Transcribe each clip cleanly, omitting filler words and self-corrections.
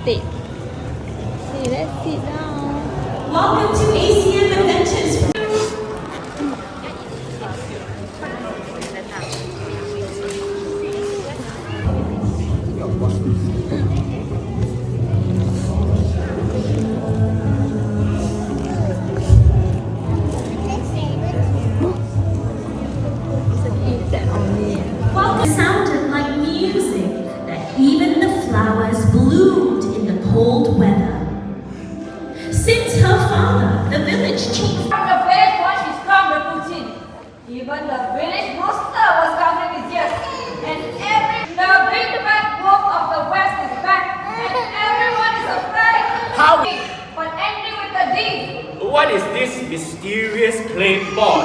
sit. See, let's sit down. Welcome to ACM Adventures. Welcome sounded like music that even the flowers bloomed in the cold weather. Since her father, the village chief, From the village once she strong with Putin. Even the village rooster was covering his ears. And the big bad wolf of the west is back. And everyone is afraid. How? But ending with a D. What is this mysterious claymore?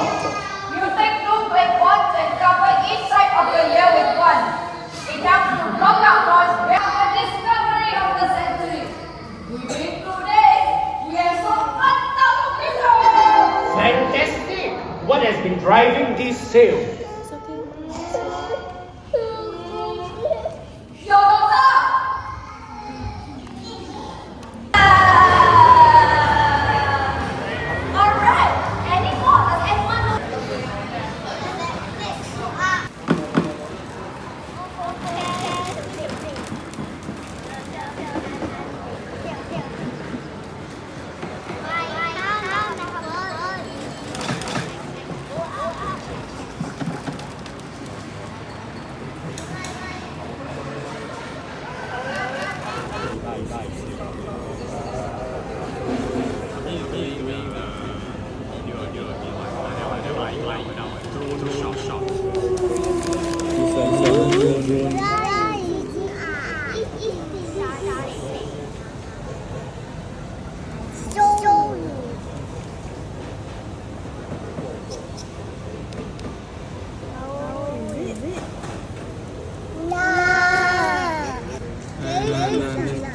You take two great pots and cover each side of the year with one. It helps to block out noise. The discovery of the century. Within 2 days, we have sold 1,000 pieces. Fantastic! What has been driving this sale? Your daughter. Alright. Any more? Does anyone know?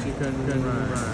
Chicken rice.